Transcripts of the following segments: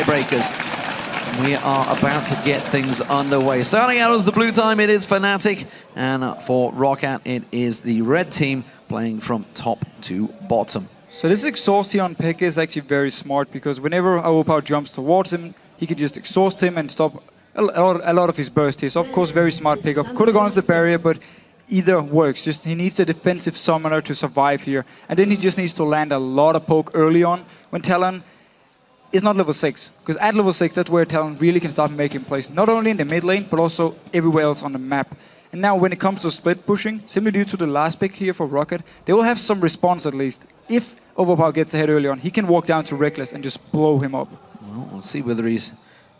tiebreakers. We are about to get things underway. Starting out as the blue team, it is Fnatic, and for Roccat, it is the red team playing from top to bottom. So this exhaust here on Pekka is actually very smart, because whenever Overpower jumps towards him, he can just exhaust him and stop a lot of his burst here. So of course, very smart pickup. Could have gone with the barrier, but either works. Just he needs a defensive summoner to survive here. And then he just needs to land a lot of poke early on when Talon is not level 6. Because at level 6, that's where Talon really can start making plays. Not only in the mid lane, but also everywhere else on the map. And now when it comes to split pushing, simply due to the last pick here for Roccat, they will have some response at least. If Overpower gets ahead early on, he can walk down to Reckless and just blow him up. Well, we'll see whether he's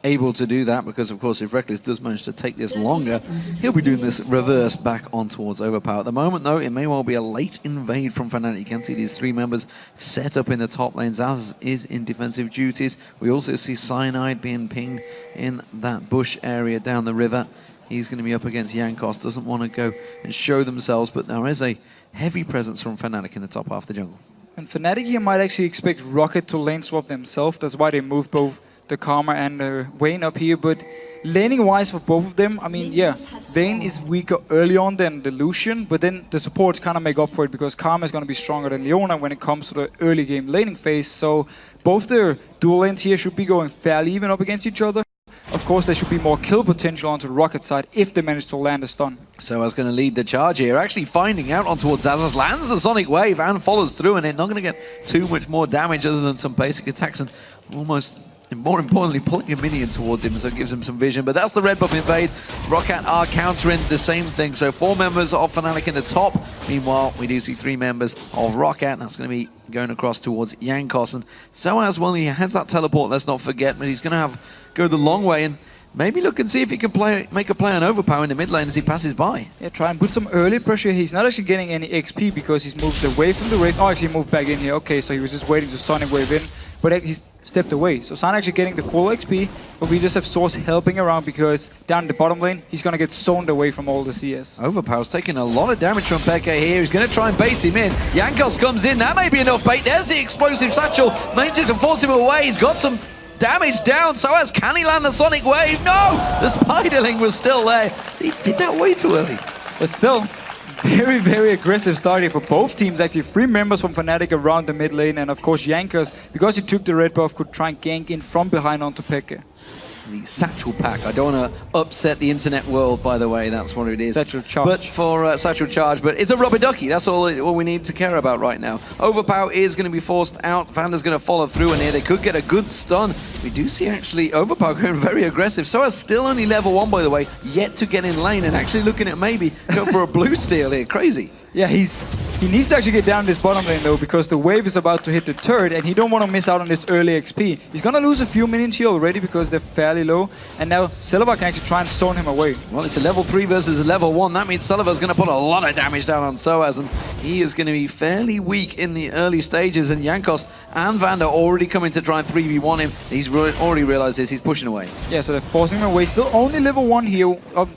able to do that, because of course if Reckless does manage to take this longer, he'll be doing this reverse back on towards Overpower. At the moment though, it may well be a late invade from Fnatic. You can see these three members set up in the top lane. Zaz is in defensive duties. We also see Cyanide being pinged in that bush area down the river. He's going to be up against Jankos, doesn't want to go and show themselves, but there is a heavy presence from Fnatic in the top half of the jungle. And Fnatic here might actually expect Roccat to lane swap themselves. That's why they moved both the Karma and Vayne up here. But laning wise for both of them, I mean, yeah, Vayne is weaker early on than the Lucian, but then the supports kind of make up for it, because Karma is going to be stronger than Leona when it comes to the early game laning phase. So both their dual lanes here should be going fairly even up against each other. Of course, there should be more kill potential onto the Roccat side if they manage to land a stun. So I was going to lead the charge here, actually finding out on towards Zazas, lands the Sonic Wave and follows through, and it's not going to get too much more damage other than some basic attacks, and almost, more importantly, pulling a minion towards him, so it gives him some vision. But that's the red buff invade. Roccat are countering the same thing. So 4 members of Fnatic in the top. Meanwhile, we do see 3 members of Roccat. That's going to be going across towards Jankos. And so as well, he has that teleport, let's not forget, but he's going to go the long way and maybe look and see if he can make a play on Overpower in the mid lane as he passes by. Yeah, try and put some early pressure. He's not actually getting any XP because he's moved away from the wave. Oh, actually moved back in here. Okay, so he was just waiting to Sonic Wave in, but he's stepped away. So San actually getting the full XP, but we just have Source helping around, because down in the bottom lane, he's going to get zoned away from all the CS. Overpower's taking a lot of damage from Pekka here. He's going to try and bait him in. Jankos comes in. That may be enough bait. There's the explosive satchel. Manages to force him away. He's got some damage down. So as can he land the Sonic Wave? No! The Spiderling was still there. He did that way too early. But still, very, very aggressive start here for both teams. Actually, 3 members from Fnatic around the mid lane, and of course Jankos, because he took the red buff, could try and gank in from behind onto Pekka. The Satchel Pack. I don't want to upset the internet world, by the way. That's what it is. Satchel Charge. But for Satchel Charge, but it's a rubber ducky. That's all we need to care about right now. Overpower is going to be forced out. Vanda's going to follow through, and here they could get a good stun. We do see actually Overpower going very aggressive. So is still only level 1, by the way, yet to get in lane, and actually looking at maybe go for a blue steal here. Crazy. Yeah, he needs to actually get down this bottom lane though, because the wave is about to hit the turret, and he don't want to miss out on this early XP. He's gonna lose a few minions here already because they're fairly low, and now Silva can actually try and stone him away. Well, it's a level 3 versus a level 1. That means Silva's going to put a lot of damage down on Soaz, and he is going to be fairly weak in the early stages, and Jankos and Vanda already coming to try and 3v1 him. He's already realized this. He's pushing away. Yeah, so they're forcing him away. Still only level 1 here.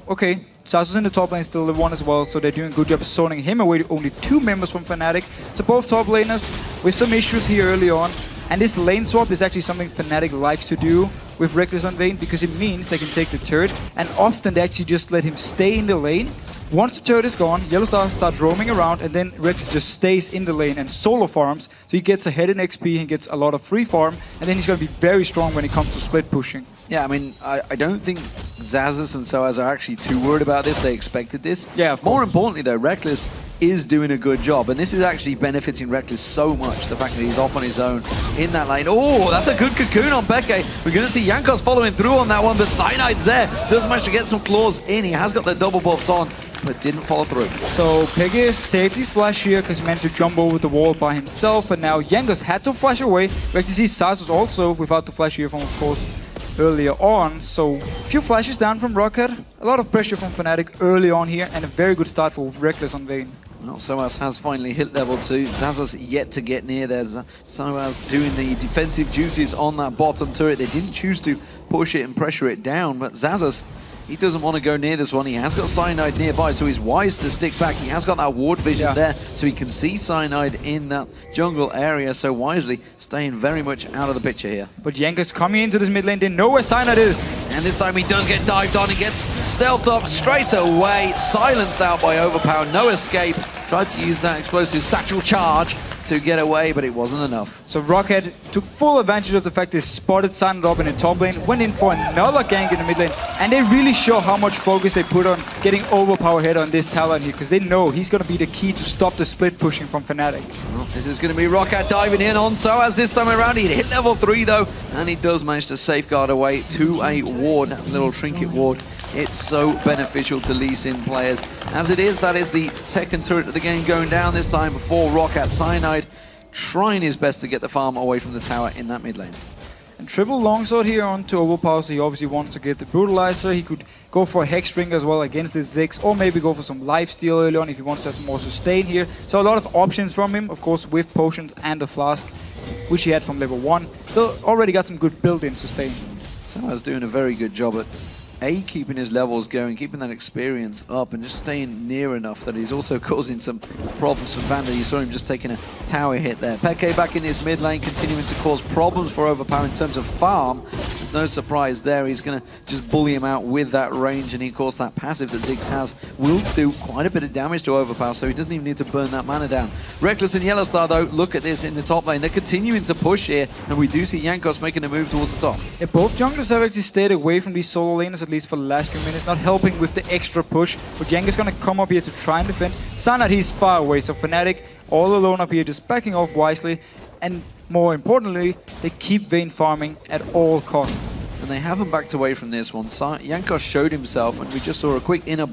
Okay. Sasus in the top lane, still level 1 as well, so they're doing a good job zoning him away. Only 2 members from Fnatic. So both top laners with some issues here early on. And this lane swap is actually something Fnatic likes to do with Reckless on Vayne, because it means they can take the turret, and often they actually just let him stay in the lane. Once the turret is gone, Yellowstar starts roaming around, and then Reckless just stays in the lane and solo farms. So he gets ahead in XP, he gets a lot of free farm, and then he's going to be very strong when it comes to split pushing. Yeah, I mean, I don't think Zazas and Soaz are actually too worried about this. They expected this. Yeah, of course. More importantly, though, Reckless is doing a good job, and this is actually benefiting Reckless so much, the fact that he's off on his own in that lane. Oh, that's a good cocoon on Pekka. We're going to see Jankos following through on that one, but Cyanide's there. Does manage to get some claws in. He has got the double buffs on, but didn't follow through. So Pekka saved his flash here because he managed to jump over the wall by himself, and now Jankos had to flash away. We actually see Sasus also without the flash here from, of course, earlier on. So a few flashes down from Roccat, a lot of pressure from Fnatic early on here, and a very good start for Reckless on Vayne. Well, Soaz has finally hit level 2. Zazas yet to get near there. Soaz doing the defensive duties on that bottom turret. They didn't choose to push it and pressure it down, but Zazas He doesn't want to go near this one. He has got Cyanide nearby, so he's wise to stick back. He has got that ward vision there, so he can see Cyanide in that jungle area, so wisely staying very much out of the picture here. But Jankos coming into this mid lane, they know where Cyanide is. And this time he does get dived on. He gets stealthed up straight away, silenced out by Overpower. No escape. Tried to use that explosive satchel charge to get away, but it wasn't enough. So Roccat took full advantage of the fact they spotted Cyanide up in the top lane, went in for another gank in the mid lane, and they really show how much focus they put on getting Overpower head on this talent here, because they know he's going to be the key to stop the split pushing from Fnatic. Well, this is going to be Roccat diving in on so as this time around. He hit level 3 though, and he does manage to safeguard away to a ward, that little trinket ward. It's so beneficial to Lee Sin players. As it is, that is the second turret of the game going down this time before Roccat. Cyanide trying his best to get the farm away from the tower in that mid lane. And triple longsword here onto Overpower, so he obviously wants to get the Brutalizer. He could go for a Hex Drink as well against the Ziggs, or maybe go for some lifesteal early on if he wants to have some more sustain here. So a lot of options from him, of course, with potions and the flask, which he had from level 1. So already got some good built-in sustain. Sawa's doing a very good job at keeping his levels going, keeping that experience up, and just staying near enough that he's also causing some problems for Vander. You saw him just taking a tower hit there. Peke back in his mid lane, continuing to cause problems for Overpower in terms of farm. There's no surprise there. He's going to just bully him out with that range, and of course that passive that Ziggs has will do quite a bit of damage to Overpower, so he doesn't even need to burn that mana down. Reckless and Yellowstar though, look at this in the top lane. They're continuing to push here, and we do see Jankos making a move towards the top. Yeah, both junglers have actually stayed away from these solo laners, at least for the last few minutes, not helping with the extra push. But Jankos gonna come up here to try and defend. Cyanide, he's far away, so Fnatic all alone up here, just backing off wisely. And more importantly, they keep Vayne farming at all costs. And they haven't backed away from this one. Jankos showed himself, and we just saw a quick inner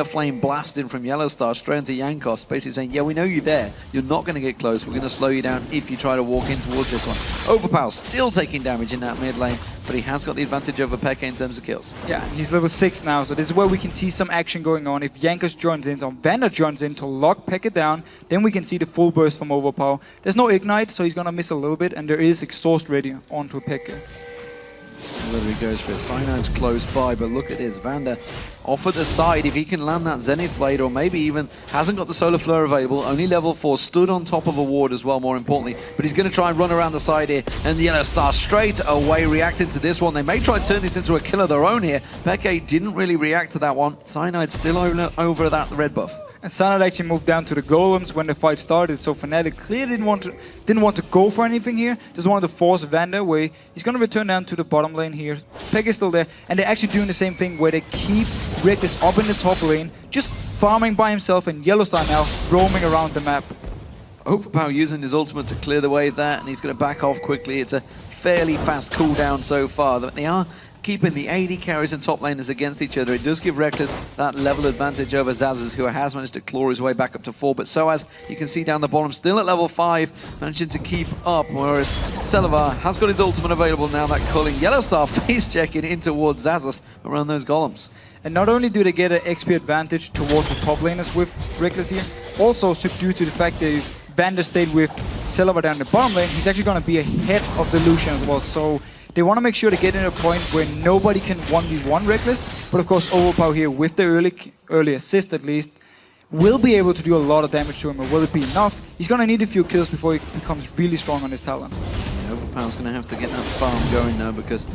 flame blast in from Yellowstar straight into Jankos, basically saying, yeah, we know you're there. You're not going to get close. We're going to slow you down if you try to walk in towards this one. Overpower still taking damage in that mid lane, but he has got the advantage over Peke in terms of kills. Yeah, he's level 6 now, so this is where we can see some action going on. If Jankos joins in, or Vander joins in to lock Peke down, then we can see the full burst from Overpower. There's no Ignite, so he's going to miss a little bit, and there is Exhaust ready onto Peke. Whether he goes for it. Cyanide's close by, but look at this. Vander off at the side. If he can land that Zenith Blade, or maybe even hasn't got the Solar Flare available, only level 4, stood on top of a ward as well, more importantly. But he's going to try and run around the side here, and the Yellowstar straight away reacting to this one. They may try and turn this into a kill of their own here. Peke didn't really react to that one. Cyanide still over that red buff. And Cyanide actually moved down to the golems when the fight started, so Fnatic clearly didn't want to go for anything here. Just wanted to force Vander away. He's going to return down to the bottom lane here. Peke is still there, and they're actually doing the same thing where they keep Reckless up in the top lane, just farming by himself, and Yellowstar now roaming around the map. Overpower using his ultimate to clear the way of that, and he's going to back off quickly. It's a fairly fast cooldown so far. They are keeping the AD carries and top laners against each other. It does give Reckless that level advantage over Zazas, who has managed to claw his way back up to 4. But so as you can see down the bottom, still at level 5, managing to keep up, whereas Celavar has got his ultimate available now, that culling. Yellowstar face checking in towards Zazas around those golems. And not only do they get an XP advantage towards the top laners with Reckless here, also due to the fact that Vander stayed with Celavar down the bottom lane, he's actually going to be ahead of the Lucian as well. So they want to make sure to get in a point where nobody can 1v1 Reckless, but of course Overpower here with the early assist at least will be able to do a lot of damage to him. Or will it be enough? He's going to need a few kills before he becomes really strong on his talent. Yeah, Overpower's going to have to get that farm going now, because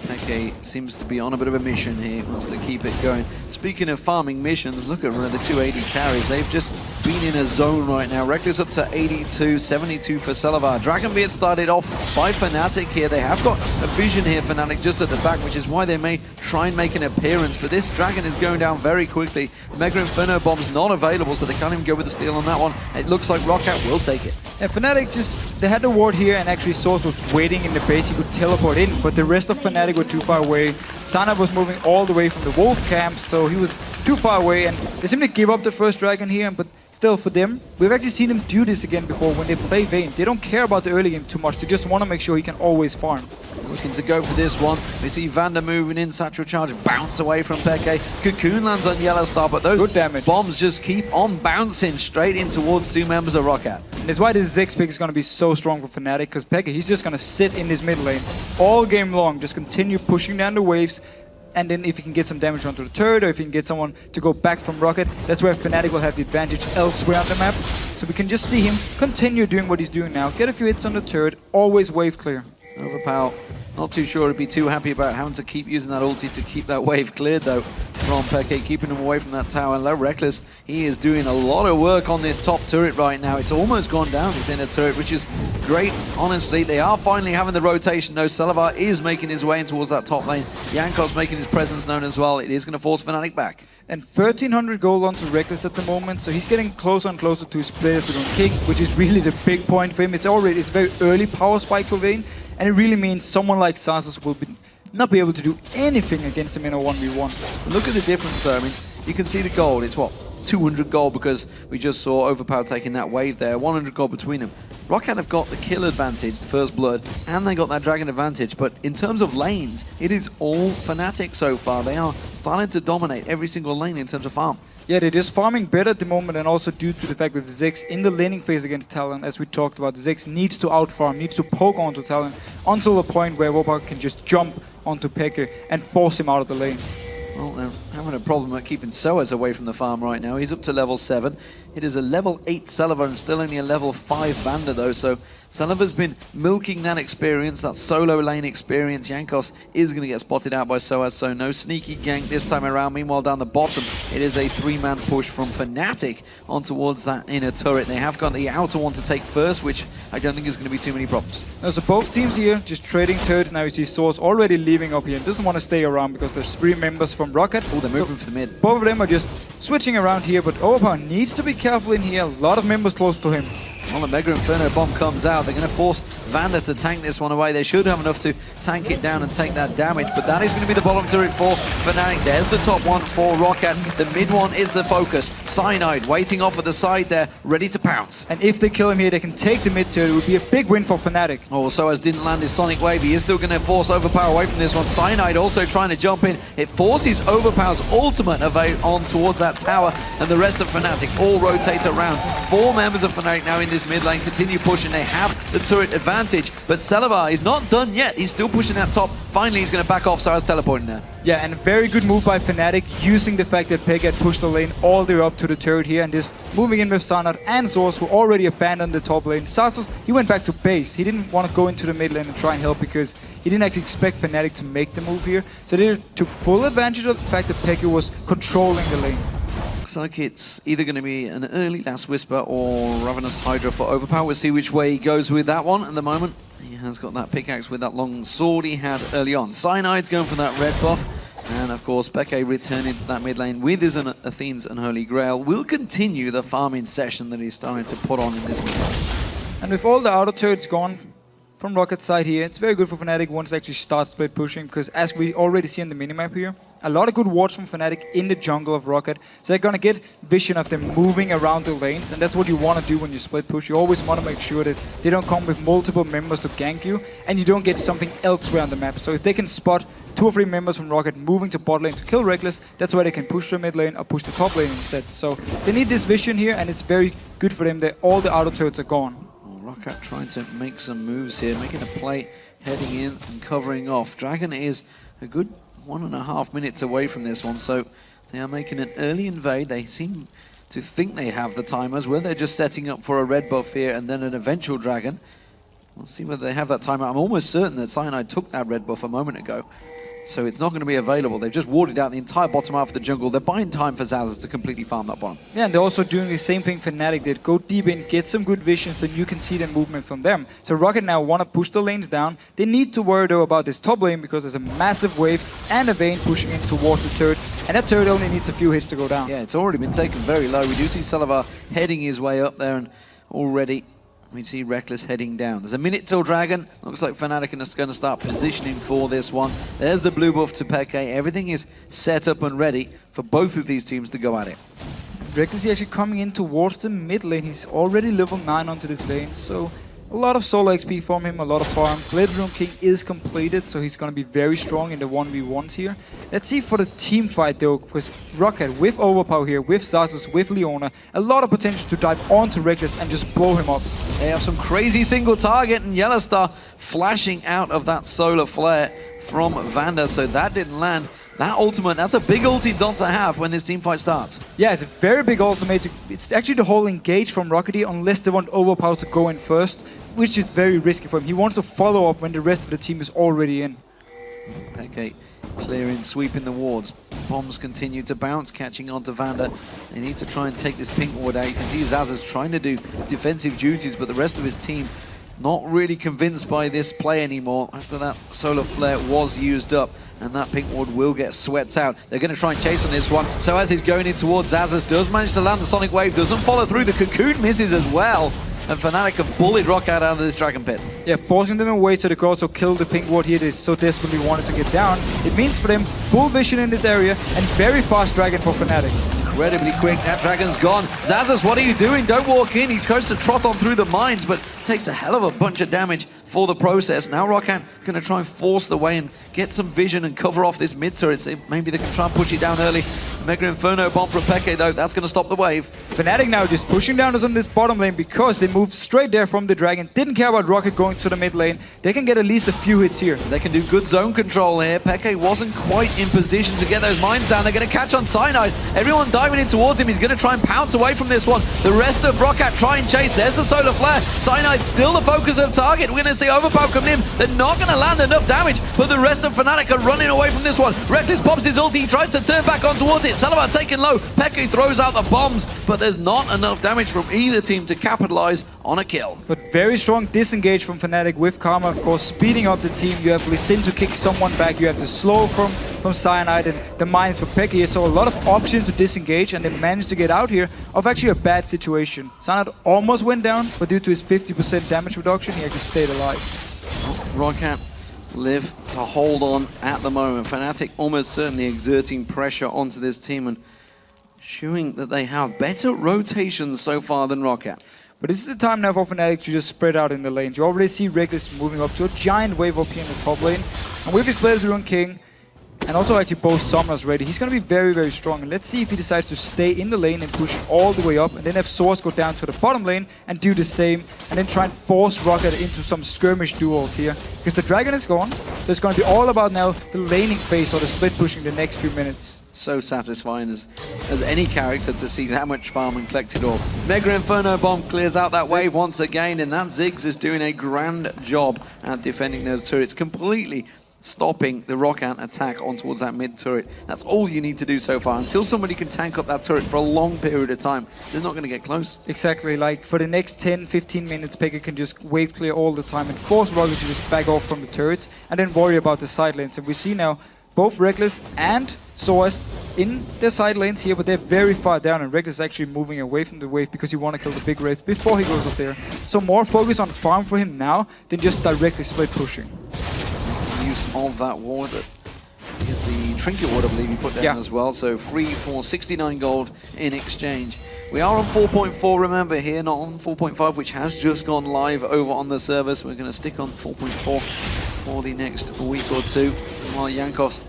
Peke seems to be on a bit of a mission here. He wants to keep it going. Speaking of farming missions, look at the 280 carries. They've just been in a zone right now. Reckless up to 82, 72 for Celavar. Dragonbeard started off by Fnatic here. They have got a vision here, Fnatic, just at the back, which is why they may try and make an appearance. But this Dragon is going down very quickly. Mega Inferno Bomb's not available, so they can't even go with the steal on that one. It looks like Roccat will take it. And Fnatic they had the ward here, and actually Source was waiting in the base. He could teleport in, but the rest of Fnatic were too far away. Cyanide was moving all the way from the Wolf camp, so he was too far away, and they simply give up the first Dragon here. But still, for them, we've actually seen them do this again before when they play Vayne. They don't care about the early game too much. They just want to make sure he can always farm. Looking to go for this one. We see Vander moving in, Satchel Charge, bounce away from Peke. Cocoon lands on Yellowstar, but those bombs just keep on bouncing straight in towards 2 members of Roccat. And that's why this Ziggs pick is going to be so strong for Fnatic, because Peke, he's just going to sit in his mid lane all game long, just continue pushing down the waves, and then if he can get some damage onto the turret, or if he can get someone to go back from Roccat, that's where Fnatic will have the advantage elsewhere on the map. So we can just see him continue doing what he's doing now. Get a few hits on the turret, always wave clear. Overpower, not too sure he'd be too happy about having to keep using that ulti to keep that wave cleared though from Peke, keeping him away from that tower. And low Reckless, he is doing a lot of work on this top turret right now. It's almost gone down, this inner turret, which is great, honestly. They are finally having the rotation though. Selavar is making his way in towards that top lane. Jankos making his presence known as well. It is going to force Fnatic back. And 1300 gold onto Reckless at the moment, so he's getting closer and closer to his players to go King, which is really the big point for him. It's very early power spike for Vayne, and it really means someone like Xaxus will not be able to do anything against him in a 1v1. Look at the difference though. I mean, you can see the gold. It's what, 200 gold, because we just saw Overpower taking that wave there. 100 gold between them. Roccat have got the kill advantage, the first blood, and they got that dragon advantage. But in terms of lanes, it is all Fnatic so far. They are starting to dominate every single lane in terms of farm. Yeah, they're just farming better at the moment, and also due to the fact with Ziggs in the laning phase against Talon, as we talked about, Ziggs needs to outfarm, needs to poke onto Talon until the point where Overpower can just jump onto Peke and force him out of the lane. Well, they're having a problem at keeping Soaz away from the farm right now. He's up to level 7. It is a level 8 Selavar and still only a level 5 Vander though, so Selavar's been milking that experience, that solo lane experience. Jankos is going to get spotted out by Soaz, so no sneaky gank this time around. Meanwhile, down the bottom, it is a 3-man push from Fnatic on towards that inner turret. They have got the outer one to take first, which I don't think is going to be too many problems. Now, so both teams here just trading turrets. Now you see Source already leaving up here and doesn't want to stay around because there's 3 members from Roccat. Oh, they're moving for the mid. Both of them are just switching around here, but Overpower needs to be careful in here. A lot of members close to him. Well, the Mega Inferno bomb comes out. They're going to force Vander to tank this one away. They should have enough to tank it down and take that damage, but that is going to be the bottom turret for Fnatic. There's the top one for Roccat. The mid one is the focus. Cyanide waiting off at the side there, ready to pounce. And if they kill him here, they can take the mid turret. It would be a big win for Fnatic. Oh, Soaz didn't land his Sonic Wave. He is still going to force Overpower away from this one. Cyanide also trying to jump in. It forces Overpower's ultimate on towards that tower, and the rest of Fnatic all rotate around. 4 members of Fnatic now in this mid lane continue pushing. They have the turret advantage, but Selavar is not done yet. He's still pushing that top. Finally, he's going to back off, so I was teleporting there. Yeah, and a very good move by Fnatic, using the fact that Peke had pushed the lane all the way up to the turret here, and just moving in with Sanad and Source, who already abandoned the top lane. Xaxus, he went back to base. He didn't want to go into the mid lane and try and help because he didn't actually expect Fnatic to make the move here. So they took full advantage of the fact that Peke was controlling the lane. Looks like it's either going to be an early Last Whisper or Ravenous Hydra for Overpower. We'll see which way he goes with that one at the moment. He has got that pickaxe with that long sword he had early on. Cyanide's going for that red buff. And of course, Peke returning to that mid lane with his Athene's Unholy Grail will continue the farming session that he's starting to put on in this mid lane. And with all the auto turrets gone from Rockat's side here, it's very good for Fnatic once they actually start split pushing, because as we already see on the minimap here, a lot of good wards from Fnatic in the jungle of Roccat. So they're gonna get vision of them moving around the lanes, and that's what you want to do when you split push. You always want to make sure that they don't come with multiple members to gank you, and you don't get something elsewhere on the map. So if they can spot 2 or 3 members from Roccat moving to bot lane to kill Reckless, that's where they can push the mid lane or push the top lane instead. So they need this vision here, and it's very good for them that all the auto turrets are gone. Roccat trying to make some moves here, making a play, heading in and covering off. Dragon is a good 1.5 minutes away from this one, so they are making an early invade. They seem to think they have the timers, where they're just setting up for a red buff here and then an eventual dragon. We'll see whether they have that timer. I'm almost certain that Cyanide took that red buff a moment ago, so it's not going to be available. They've just warded out the entire bottom half of the jungle. They're buying time for Xaxus to completely farm that bottom. Yeah, and they're also doing the same thing Fnatic did. Go deep in, get some good vision so you can see the movement from them. So Roccat now want to push the lanes down. They need to worry though about this top lane because there's a massive wave and a Vayne pushing in towards the turret. And that turret only needs a few hits to go down. Yeah, it's already been taken very low. We do see Selavar heading his way up there, and already we see Reckless heading down. There's a minute till Dragon. Looks like Fnatic is going to start positioning for this one. There's the blue buff to Peke. Everything is set up and ready for both of these teams to go at it. Reckless is actually coming in towards the mid lane. He's already level 9 onto this lane, so a lot of solo XP from him, a lot of farm. Blade Rune King is completed, so he's going to be very strong in the 1v1s here. Let's see for the team fight though, because Roccat with Overpower here, with Xaxus, with Leona, a lot of potential to dive onto Reckless and just blow him up. They have some crazy single target, and Yellowstar flashing out of that solar flare from Vander, so that didn't land. That ultimate, that's a big ulti Dot to have when this team fight starts. Yeah, it's a very big ultimate. It's actually the whole engage from Roccat unless they want Overpower to go in first, which is very risky for him. He wants to follow up when the rest of the team is already in. Okay, clearing, sweeping the wards. Bombs continue to bounce, catching onto Vander. They need to try and take this pink ward out. You can see Zaz's trying to do defensive duties, but the rest of his team not really convinced by this play anymore after that solar flare was used up, and that pink ward will get swept out. They're going to try and chase on this one. So as he's going in towards Zazas, does manage to land the Sonic Wave, doesn't follow through. The Cocoon misses as well, and Fnatic have bullied Roccat out of this Dragon Pit. Yeah, forcing them away so they could also kill the pink ward here they so desperately wanted to get down. It means for them full vision in this area and very fast Dragon for Fnatic. Incredibly quick, that Dragon's gone. Zazas, what are you doing? Don't walk in. He tries to trot on through the mines, but takes a hell of a bunch of damage for the process. Now Roccat going to try and force the way and get some vision and cover off this mid turret. So maybe they can try and push it down early. Mega Inferno bomb from Peke though, that's going to stop the wave. Fnatic now just pushing down us on this bottom lane because they moved straight there from the Dragon. Didn't care about Roccat going to the mid lane. They can get at least a few hits here. They can do good zone control here. Peke wasn't quite in position to get those mines down. They're going to catch on Cyanide. Everyone diving in towards him. He's going to try and pounce away from this one. The rest of Roccat try and chase. There's the solar flare. Cyanide still the focus of target. We're going to see Overpower coming in. They're not going to land enough damage, but the rest of Fnatic are running away from this one. Reckless pops his ulti. He tries to turn back on towards it. Salavat taken low. Peke throws out the bombs, but there's not enough damage from either team to capitalize on a kill. But very strong disengage from Fnatic with Karma, of course, speeding up the team. You have Lee Sin to kick someone back. You have the slow from Cyanide and the mines for Peke here. So a lot of options to disengage, and they managed to get out here of actually a bad situation. Cyanide almost went down, but due to his 50% damage reduction, he actually stayed alive. Roccat live to hold on at the moment. Fnatic almost certainly exerting pressure onto this team and showing that they have better rotations so far than Roccat. But this is the time now for Fnatic to just spread out in the lanes. You already see Reckless moving up to a giant wave up here in the top lane. And with his players Rune King, and also actually both Summoners ready, he's going to be very, very strong. And let's see if he decides to stay in the lane and push it all the way up, and then have Source go down to the bottom lane and do the same, and then try and force Roccat into some skirmish duels here. Because the Dragon is gone, so it's going to be all about now the laning phase or the split pushing the next few minutes. So satisfying as any character to see that much farm and collect it all. Mega Inferno bomb clears out that wave once again, and that Ziggs is doing a grand job at defending those turrets, completely stopping the Roccat attack on towards that mid turret. That's all you need to do so far. Until somebody can tank up that turret for a long period of time, they're not going to get close. Exactly, like for the next 10-15 minutes, Peke can just wave clear all the time and force Roccat to just back off from the turrets and then worry about the side lanes. And we see now both Reckless and Source in the side lanes here, but they're very far down, and Reckless is actually moving away from the wave because he want to kill the big wraith before he goes up there. So more focus on farm for him now than just directly split pushing. Use of that ward, but here's the trinket ward I believe he put down as well, so free for 69 gold in exchange. We are on 4.4, remember, here, not on 4.5, which has just gone live over on the server, so we're going to stick on 4.4 for the next week or two. While Yankov's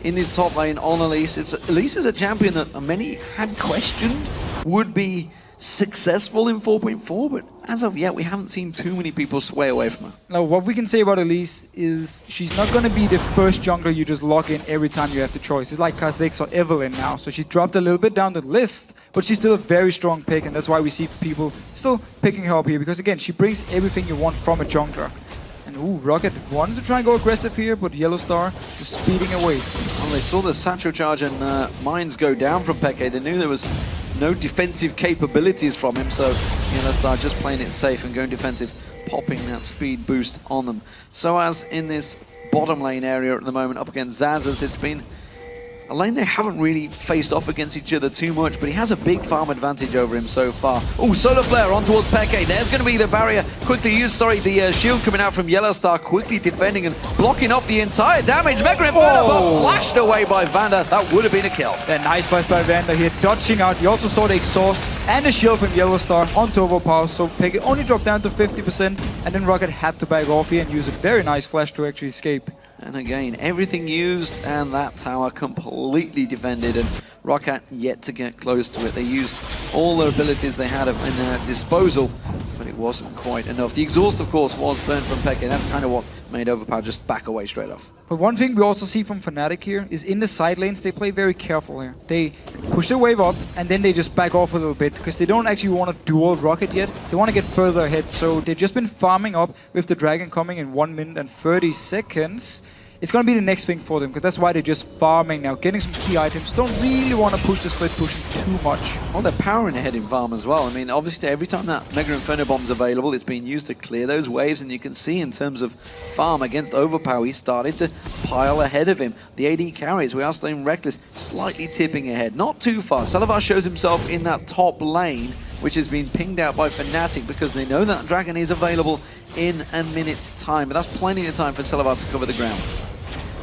in his top lane on Elise. Elise is a champion that many had questioned would be successful in 4.4, but as of yet, we haven't seen too many people sway away from her. Now, what we can say about Elise is she's not going to be the first jungler you just lock in every time you have the choice. It's like Kha'Zix or Evelynn now, so she dropped a little bit down the list, but she's still a very strong pick, and that's why we see people still picking her up here, because again, she brings everything you want from a jungler. And ooh, Roccat wanted to try and go aggressive here, but Yellow Star just speeding away. Well, they saw the Satchel Charge and mines go down from Peke. They knew there was no defensive capabilities from him, so Yellow Star just playing it safe and going defensive, popping that speed boost on them. So as in this bottom lane area at the moment, up against Zazas, it's been a lane they haven't really faced off against each other too much, but he has a big farm advantage over him so far. Oh, Solar Flare on towards Peke. There's going to be the barrier quickly used. Sorry, the shield coming out from Yellow Star, quickly defending and blocking off the entire damage. Mega Inferno bomb flashed away by Vander. That would have been a kill. A nice flash by Vander here, dodging out. You also saw the exhaust and the shield from Yellow Star onto Overpower, so Peke only dropped down to 50%, and then Roccat had to back off here and use a very nice flash to actually escape. And again, everything used, and that tower completely defended, and Roccat yet to get close to it. They used all the abilities they had in their disposal, but it it wasn't quite enough. The exhaust, of course, was burned from Peke, and that's kind of what made Overpower just back away straight off. But one thing we also see from Fnatic here is in the side lanes, they play very careful here. They push their wave up, and then they just back off a little bit, because they don't actually want to duel Roccat yet. They want to get further ahead, so they've just been farming up with the Dragon coming in 1 minute and 30 seconds. It's going to be the next thing for them, because that's why they're just farming now, getting some key items. Don't really want to push the split pushing too much. Well, they're powering ahead in farm as well. I mean, obviously, every time that Mega Inferno Bomb's available, it's being used to clear those waves, and you can see in terms of farm against Overpower, he started to pile ahead of him. The AD carries, we are staying Reckless, slightly tipping ahead. Not too far. Salavar shows himself in that top lane, which has been pinged out by Fnatic because they know that Dragon is available in a minute's time. But that's plenty of time for Salavar to cover the ground.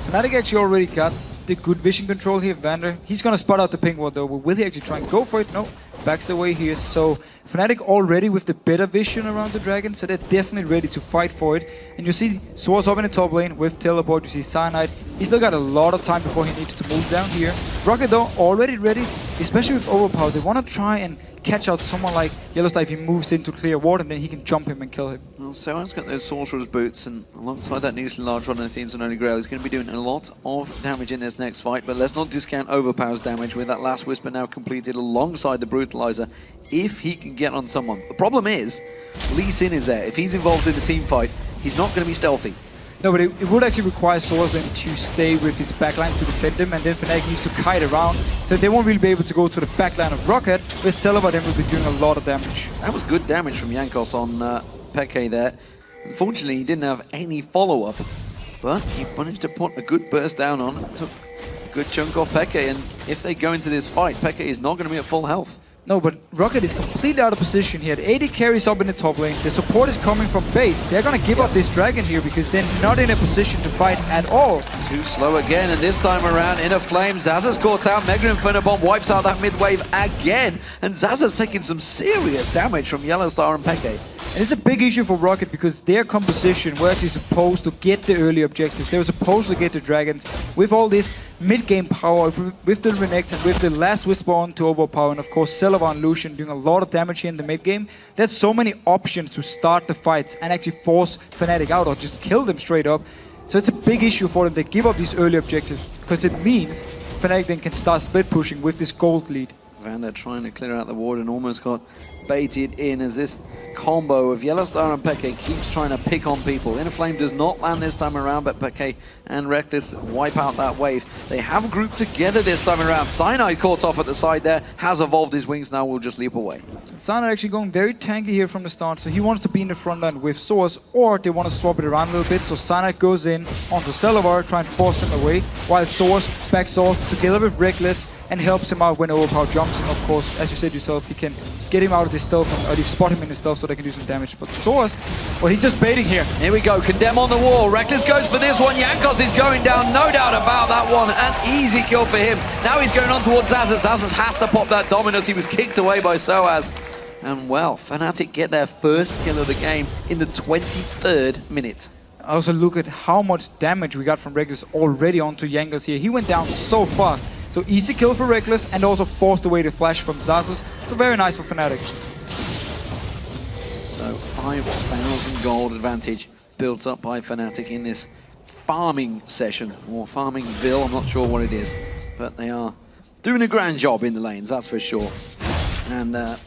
Fnatic actually already got the good vision control here. Vander, he's going to spot out the pink ward though, but will he actually try and go for it? No, backs away here. So Fnatic already with the better vision around the Dragon, so they're definitely ready to fight for it. And you see Swords up in the top lane with teleport. You see Cyanide. He's still got a lot of time before he needs to move down here. Roccat though, already ready, especially with Overpower. They want to try and catch out someone like Yellowstar if he moves into clear ward, and then he can jump him and kill him. Well, Soan's got those Sorcerer's Boots, and alongside that needlessly large run and Themes and Only Grail, he's going to be doing a lot of damage in this next fight, but let's not discount Overpower's damage with that last Whisper now completed alongside the Brutalizer, if he can get on someone. The problem is, Lee Sin is there. If he's involved in the team fight, he's not going to be stealthy. No, but it would actually require Swordsman to stay with his backline to defend him, and then Fnatic needs to kite around, so they won't really be able to go to the backline of Roccat, where Salavar then will be doing a lot of damage. That was good damage from Jankos on Peke there. Unfortunately, he didn't have any follow-up, but he managed to put a good burst down on and took a good chunk off Peke, and if they go into this fight, Peke is not going to be at full health. No, but Roccat is completely out of position here. The AD carries up in the top lane. The support is coming from base. They're going to give up this Dragon here because they're not in a position to fight at all. Too slow again, and this time around, Inner Flame, Zaza's caught out. Mega Inferno Bomb wipes out that mid-wave again, and Zaza's taking some serious damage from Yellowstar and Peke. And it's a big issue for Roccat because their composition were actually supposed to get the early objectives. They were supposed to get the Dragons with all this mid-game power, with the Renekton and with the last Whisper on to Overpower, and of course Salavar and Lucian doing a lot of damage here in the mid-game. There's so many options to start the fights and actually force Fnatic out or just kill them straight up. So it's a big issue for them. They give up these early objectives because it means Fnatic then can start split pushing with this gold lead. Vander trying to clear out the ward and almost got baited in as this combo of Yellowstar and Peke keeps trying to pick on people. Inner Flame does not land this time around, but Peke and Reckless wipe out that wave. They have grouped together this time around. Cyanide caught off at the side there, has evolved his wings, now will just leap away. Cyanide actually going very tanky here from the start, so he wants to be in the front line with Swords, or they want to swap it around a little bit, so Cyanide goes in onto Salavar, trying to force him away, while Swords backs off together with Reckless and helps him out when Overpower jumps in. Of course, as you said yourself, he can get him out of this stealth, or they spot him in the stealth so they can do some damage. But Swords, well, he's just baiting here. Here we go, Condemn on the wall. Reckless goes for this one. Jankos is going down, no doubt about that one. An easy kill for him. Now he's going on towards Zazas. Zazas has to pop that Dominus. He was kicked away by Soaz. And well, Fnatic get their first kill of the game in the 23rd minute. Also look at how much damage we got from Reckless already onto Jankos here. He went down so fast. So easy kill for Reckless and also forced away the flash from Zazas. So very nice for Fnatic. So 5,000 gold advantage built up by Fnatic in this farming session, or farmingville, I'm not sure what it is. But they are doing a grand job in the lanes, that's for sure. And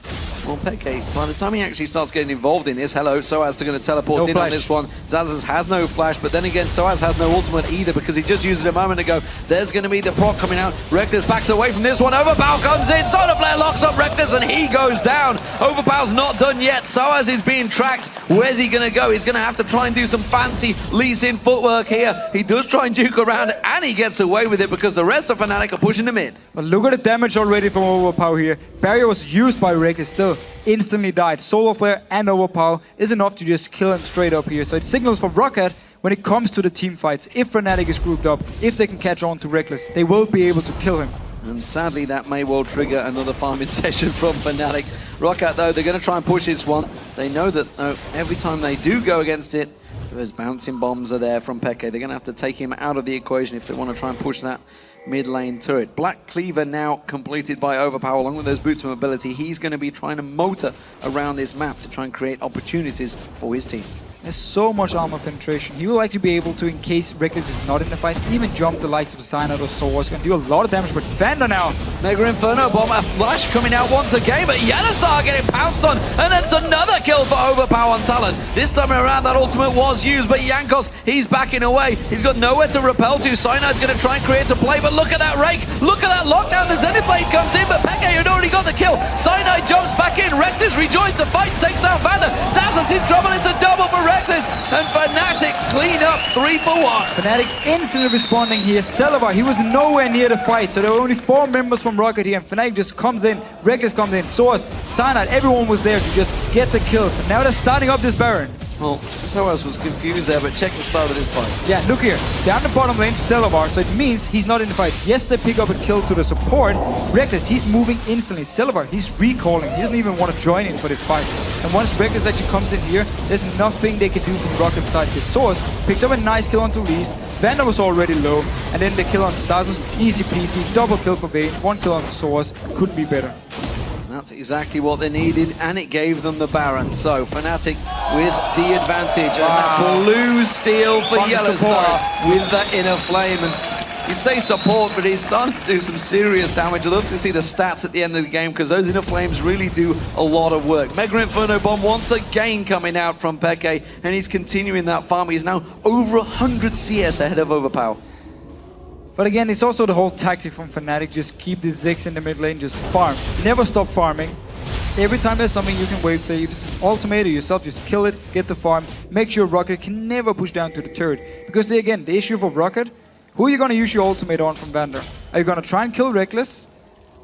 well, Peke, by the time he actually starts getting involved in this, hello, Soaz are going to teleport in on this one. Zazas has no flash, but then again, Soaz has no ultimate either because he just used it a moment ago. There's going to be the proc coming out. Reckless backs away from this one. Overpower comes in. Solar Flare locks up Reckless and he goes down. Overpower's not done yet. Soaz is being tracked. Where's he going to go? He's going to have to try and do some fancy Lee Sin footwork here. He does try and juke around and he gets away with it because the rest of Fnatic are pushing him in. But look at the damage already from Overpower here. Barrier was used by Reckless still. Instantly died. Solar Flare and Overpower is enough to just kill him straight up here. So it signals for Roccat when it comes to the team fights. If Fnatic is grouped up, if they can catch on to Reckless, they will be able to kill him. And sadly, that may well trigger another farming session from Fnatic. Roccat, though, they're going to try and push this one. They know that every time they do go against it, Those bouncing bombs are there from Peke. They're going to have to take him out of the equation if they want to try and push that mid lane turret. Black Cleaver now completed by Overpower, along with those boots of mobility. He's going to be trying to motor around this map to try and create opportunities for his team. There's so much armor penetration. He will actually be able to, in case Reckless is not in the fight, even jump the likes of Cyanide or Source. Going to do a lot of damage, but Vander now. Mega Inferno Bomb, a flash coming out once again, but Yellowstar getting pounced on, and that's another kill for Overpower on Talon. This time around, that ultimate was used, but Jankos, he's backing away. He's got nowhere to repel to. Cyanide's going to try and create a play, but look at that rake. Look at that lockdown. The Zenith Blade comes in, but Peke had already got the kill. Cyanide jumps back in. Reckless rejoins the fight, takes down Vander. Zazza's in trouble. It's a double for Reckless, and Fnatic clean up 3 for 1. Fnatic instantly responding here. Celabar, he was nowhere near the fight, so there were only 4 members from Roccat here, and Fnatic just comes in. Reckless comes in. Source, Cyanide, everyone was there to just get the kill. And now they're starting up this Baron. Well, Soas was confused there, but check the start of this fight. Yeah, look here. Down the bottom lane, Celabar, so it means he's not in the fight. Yes, they pick up a kill to the support. Reckless, he's moving instantly. Celabar, he's recalling. He doesn't even want to join in for this fight. And once Reckless actually comes in here, there's nothing they can do from Rockat's side. The Source picks up a nice kill onto Least. Vander was already low, and then the kill onto Sazus, easy peasy. Double kill for Vayne, 1 kill onto Source. Couldn't be better. That's exactly what they needed, and it gave them the Baron. So Fnatic with the advantage, and that blue steal for Yellowstar with that inner flame. And you say support, but he's starting to do some serious damage. I'd love to see the stats at the end of the game, because those inner flames really do a lot of work. Mega Inferno Bomb once again coming out from Peke, and he's continuing that farm. He's now over 100 CS ahead of Overpower. But again, it's also the whole tactic from Fnatic. Just keep the Ziggs in the mid lane, just farm. Never stop farming. Every time there's something you can wave play, if ultimate or yourself, just kill it, get the farm. Make sure Roccat can never push down to the turret. Because again, the issue for Roccat, who are you going to use your ultimate on from Vander? Are you going to try and kill Reckless?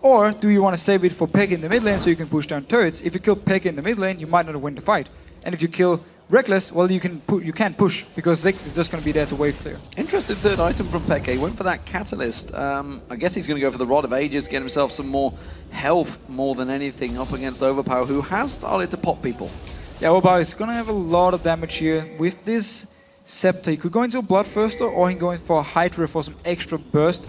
Or do you want to save it for Peke in the mid lane so you can push down turrets? If you kill Peke in the mid lane, you might not win the fight. And if you kill Reckless, well, you can't push, because Ziggs is just going to be there to wave clear. Interesting third item from Peke. Went for that Catalyst. I guess he's going to go for the Rod of Ages, get himself some more health more than anything up against Overpower, who has started to pop people. Yeah, Overpower is going to have a lot of damage here. With this Scepter, he could go into a Bloodthirster, or he can go in for a Hydra for some extra burst.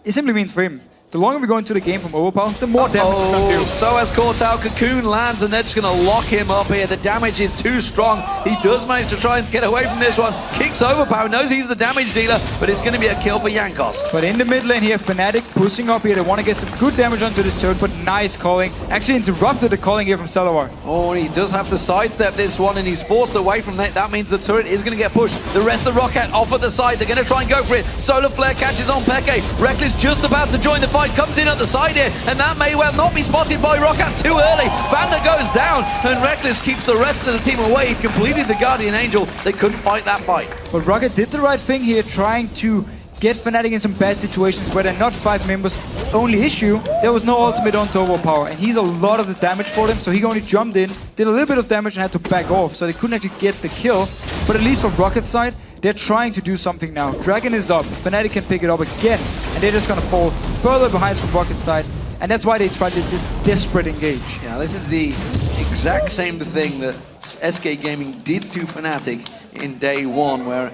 It simply means for him, the longer we go into the game from Overpower, the more damage it's going to do. So as caught out, Cocoon lands, and they're just going to lock him up here. The damage is too strong. He does manage to try and get away from this one. Kicks Overpower, knows he's the damage dealer, but it's going to be a kill for Jankos. But in the mid lane here, Fnatic pushing up here. They want to get some good damage onto this turret, but nice calling. Actually interrupted the calling here from Celabar. Oh, he does have to sidestep this one, and he's forced away from that. That means the turret is going to get pushed. The rest of Roccat off at the side. They're going to try and go for it. Solar Flare catches on Peke. Reckless just about to join the fight, comes in at the side here, and that may well not be spotted by Roccat too early. Vander goes down, and Reckless keeps the rest of the team away. He completed the Guardian Angel. They couldn't fight that fight. But Roccat did the right thing here, trying to get Fnatic in some bad situations where they're not 5 members. Only issue, there was no ultimate onto Overpower, and he's a lot of the damage for them, so he only jumped in, did a little bit of damage, and had to back off, so they couldn't actually get the kill. But at least from Rockat's side, they're trying to do something now. Dragon is up, Fnatic can pick it up again, and they're just gonna fall further behind from Rockat's side, and that's why they tried this desperate engage. Yeah, this is the exact same thing that SK Gaming did to Fnatic in day 1, where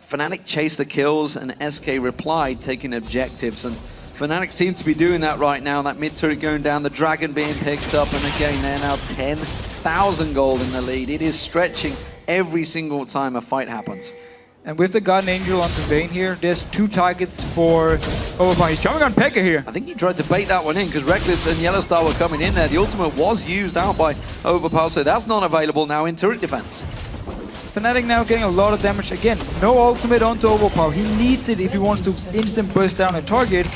Fnatic chased the kills and SK replied, taking objectives. And Fnatic seems to be doing that right now. That mid turret going down, the Dragon being picked up, and again, they're now 10,000 gold in the lead. It is stretching every single time a fight happens. And with the Guardian Angel onto Vayne here, there's 2 targets for Overpower. He's jumping on Peke here. I think he tried to bait that one in, because Reckless and Yellowstar were coming in there. The ultimate was used out by Overpower, so that's not available now in turret defense. Fnatic now getting a lot of damage. Again, no ultimate onto Overpower. He needs it if he wants to instant burst down a target.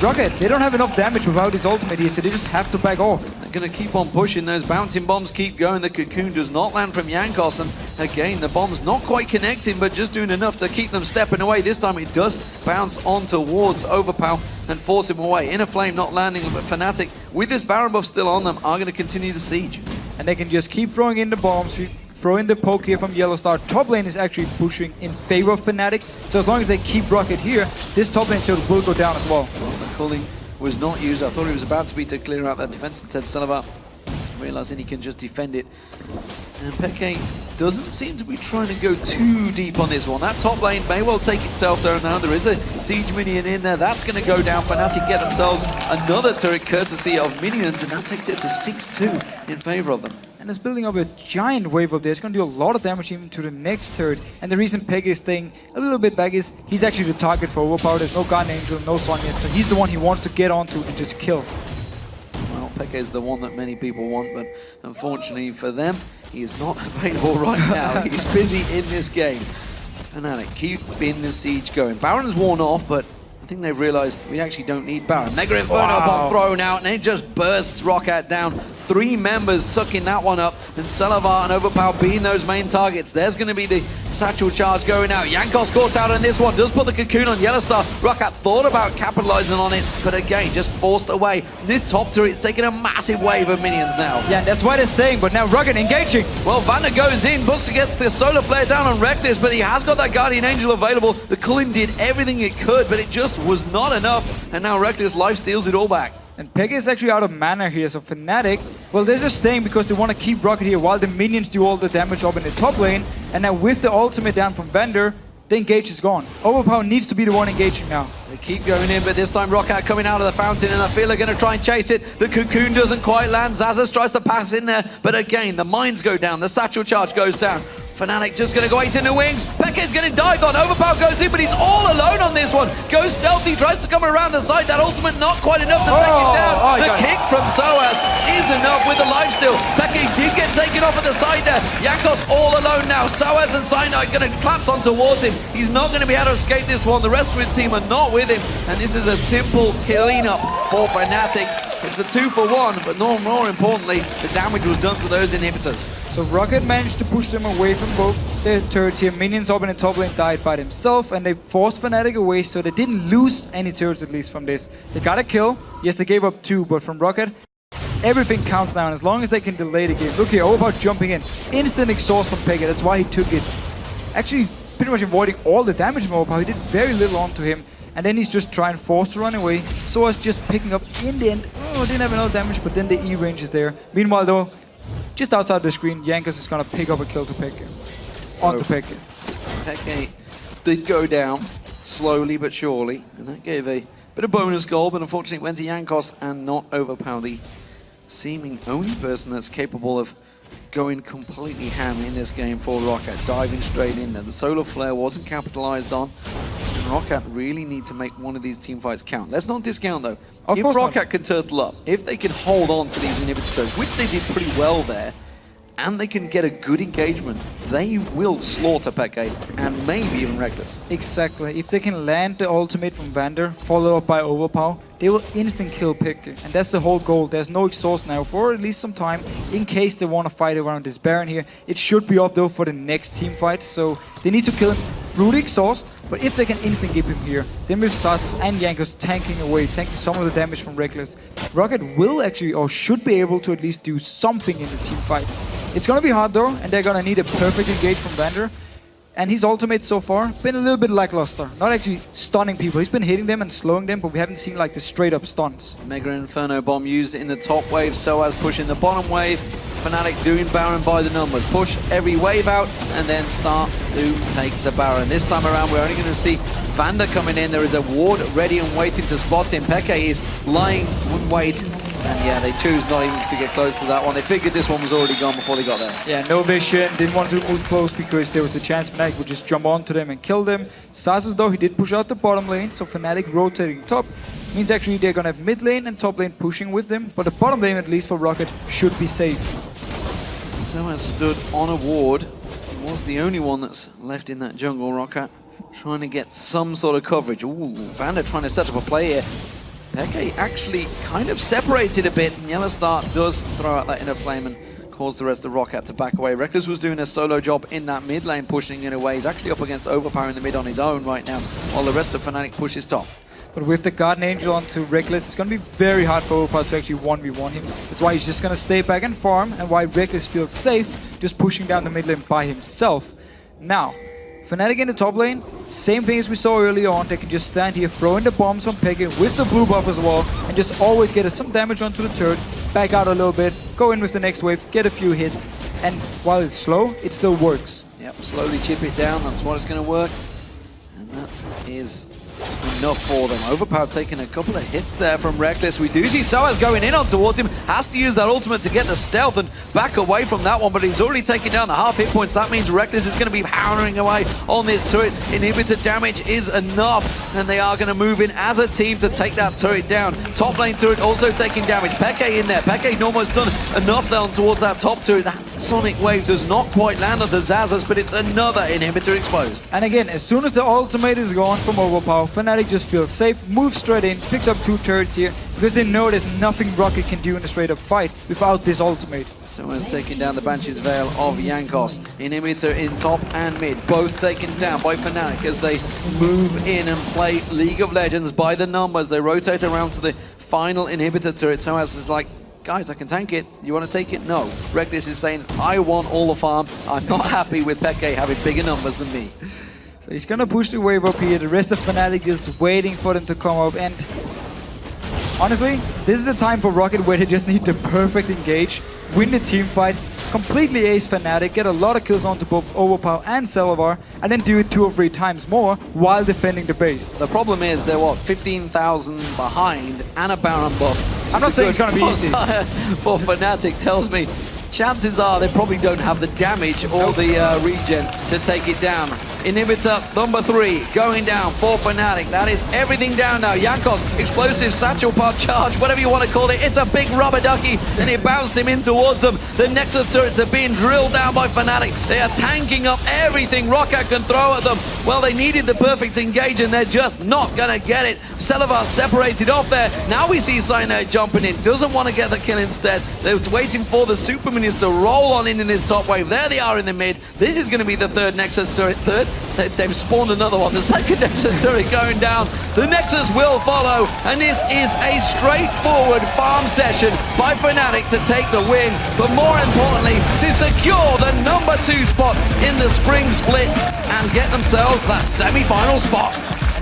Roccat, they don't have enough damage without his ultimate here, so they just have to back off. They're going to keep on pushing. Those bouncing bombs keep going. The Cocoon does not land from Jankos, and again, the bomb's not quite connecting, but just doing enough to keep them stepping away. This time it does bounce on towards Overpower and force him away. Inner Flame not landing, but Fnatic, with this Baron buff still on them, are going to continue the siege. And they can just keep throwing in the bombs, throw in the poke here from Yellowstar. Top lane is actually pushing in favor of Fnatic, so as long as they keep Roccat here, this top lane turret will go down as well. The culling was not used. I thought he was about to be to clear out that defense, instead Celabar realizing he can just defend it. And Peke doesn't seem to be trying to go too deep on this one. That top lane may well take itself down now. There is a siege minion in there. That's going to go down. Fnatic get themselves another turret courtesy of minions, and that takes it to 6-2 in favor of them. And it's building up a giant wave up there. It's going to do a lot of damage even to the next turret. And the reason Peke is staying a little bit back is he's actually the target for Overpower. There's no Guardian Angel, no Sonya, so he's the one he wants to get onto and just kill. Well, Peke is the one that many people want, but unfortunately for them, he is not available right now. He's busy in this game. Fnatic keeping the siege going. Baron's worn off, but I think they've realized we actually don't need Baron. Mega Inferno bomb thrown out, and it just bursts Roccat down. 3 members sucking that one up, and Salavar and Overpower being those main targets. There's going to be the satchel charge going out. Jankos caught out on this one, does put the cocoon on Yellowstar. Roccat thought about capitalizing on it, but again, just forced away. This top turret's taking a massive wave of minions now. Yeah, that's why they're staying, but now Roccat engaging. Well, Vander goes in, Buster gets the solar flare down on Reckless, but he has got that Guardian Angel available. The Cullen did everything it could, but it just was not enough, and now Reckless life steals it all back. And Peke is actually out of mana here, so Fnatic, well, they're just staying because they want to keep Roccat here while the minions do all the damage up in the top lane. And now with the ultimate down from Vander, the engage is gone. Overpower needs to be the one engaging now. They keep going in, but this time Roccat coming out of the fountain, and I feel they're going to try and chase it. The cocoon doesn't quite land. Zazas tries to pass in there, but again, the mines go down. The satchel charge goes down. Fnatic just going to go 8 in the wings. Peke's getting dived on. Overpower goes in, but he's all alone on this one. Goes stealthy, tries to come around the side. That ultimate not quite enough to take him down. The kick from Soaz is enough with the lifesteal. Peke did get taken off at the side there. Jankos all alone now. Soaz and Cyanide going to collapse on towards him. He's not going to be able to escape this one. The rest of his team are not with him. And this is a simple cleanup for Fnatic. It's a 2-for-1, but more importantly, the damage was done to those inhibitors. So Roccat managed to push them away from both their turrets here. Minions up in the top lane died by themselves, and they forced Fnatic away, so they didn't lose any turrets at least from this. They got a kill. Yes, they gave up 2, but from Roccat, everything counts now, and as long as they can delay the game. Look here, Overpower jumping in. Instant exhaust from Peke, that's why he took it. Actually, pretty much avoiding all the damage from Overpower. He did very little onto him. And then he's just trying forced to run away. So I was just picking up in the end. Oh, didn't have enough damage, but then the E range is there. Meanwhile, though, just outside the screen, Jankos is going to pick up a kill to Peke. Onto Peke. Peke did go down, slowly but surely. And that gave a bit of bonus goal, but unfortunately it went to Jankos and not Overpower, the seeming only person that's capable of going completely ham in this game for Roccat. Diving straight in there. The solar flare wasn't capitalized on. Roccat really need to make one of these team fights count. Let's not discount though. If Roccat can turtle up, if they can hold on to these inhibitors, which they did pretty well there, and they can get a good engagement, they will slaughter Peke and maybe even Reckless. Exactly. If they can land the ultimate from Vander, followed up by Overpower, they will instant kill Peke. And that's the whole goal. There's no exhaust now for at least some time, in case they want to fight around this Baron here. It should be up though for the next team fight, so they need to kill him through the exhaust. But if they can instant keep him here, then with Zazas and Jankos tanking away, tanking some of the damage from Reckless, Roccat will actually, or should be able to at least do something in the team fights. It's gonna be hard though, and they're gonna need a perfect engage from Vander. And his ultimate so far been a little bit lackluster. Not actually stunning people. He's been hitting them and slowing them, but we haven't seen like the straight up stuns. Mega Inferno bomb used in the top wave, Soaz pushing the bottom wave. Fnatic doing Baron by the numbers. Push every wave out and then start to take the Baron. This time around we're only going to see Vander coming in. There is a ward ready and waiting to spot him. Peke is lying in wait. And yeah, they choose not even to get close to that one. They figured this one was already gone before they got there. Yeah, no vision. Didn't want to move close because there was a chance Fnatic would just jump onto them and kill them. Zazas though, he did push out the bottom lane, so Fnatic rotating top means actually they're gonna have mid lane and top lane pushing with them, but the bottom lane, at least for Roccat, should be safe. Soaz stood on a ward. He was the only one that's left in that jungle. Roccat trying to get some sort of coverage. Ooh, Vander trying to set up a play here. Peke actually kind of separated a bit, and Yellowstar does throw out that inner flame and cause the rest of Roccat to back away. Reckless was doing a solo job in that mid lane, pushing it away. He's actually up against Overpower in the mid on his own right now, while the rest of Fnatic pushes top. But with the Guardian Angel onto Reckless, it's going to be very hard for Overpower to actually 1v1 him. That's why he's just going to stay back and farm, and why Reckless feels safe just pushing down the mid lane by himself. Now, Fnatic in the top lane, same thing as we saw earlier on. They can just stand here, throw in the bombs on Peke with the blue buff as well, and just always get some damage onto the turret. back out a little bit, go in with the next wave, get a few hits, and while it's slow, it still works. Yep, slowly chip it down, that's what it's going to work. And that is enough for them. Overpower taking a couple of hits there from Reckless. We do see Soaz going in on towards him, has to use that ultimate to get the stealth and back away from that one, but he's already taken down the half hit points. That means Reckless is going to be powering away on this turret. Inhibitor damage is enough, and they are going to move in as a team to take that turret down. Top lane turret also taking damage. Peke in there. Peke almost done enough down towards that top turret. That Sonic Wave does not quite land on the Zazas, but it's another inhibitor exposed. And again, as soon as the ultimate is gone from Overpower, Fnatic just feels safe, moves straight in, picks up 2 turrets here, because they know there's nothing Roccat can do in a straight-up fight without this ultimate. Someone's taking down the Banshee's Veil of Jankos. Inhibitor in top and mid, both taken down by Fnatic as they move in and play League of Legends by the numbers. They rotate around to the final inhibitor turret. Soaz is like, guys, I can tank it. You want to take it? No. Reckless is saying, I want all the farm. I'm not happy with Peke having bigger numbers than me. So he's gonna push the wave up here. The rest of Fnatic is waiting for them to come up, and honestly, this is the time for Roccat where they just need the perfect engage, win the team fight, completely ace Fnatic, get a lot of kills onto both Overpower and Selvar, and then do it 2 or 3 times more while defending the base. The problem is they're what, 15,000 behind and a Baron buff. I'm not saying it's gonna be easy. For Fnatic tells me chances are they probably don't have the damage or the regen to take it down. Inhibitor number 3 going down for Fnatic. That is everything down now. Jankos, explosive satchel part charge, whatever you want to call it. It's a big rubber ducky and it bounced him in towards them. The Nexus turrets are being drilled down by Fnatic. They are tanking up everything Roccat can throw at them. Well, they needed the perfect engage and they're just not going to get it. Selvar separated off there. Now we see Cyanide jumping in. Doesn't want to get the kill instead. They're waiting for the Super Minions to roll on in this top wave. There they are in the mid. This is going to be the 3rd Nexus turret. They've spawned another one. The 2nd Nexus turret going down. The Nexus will follow. And this is a straightforward farm session by Fnatic to take the win. But more importantly, to secure the number 2 spot in the spring split and get themselves that semi-final spot.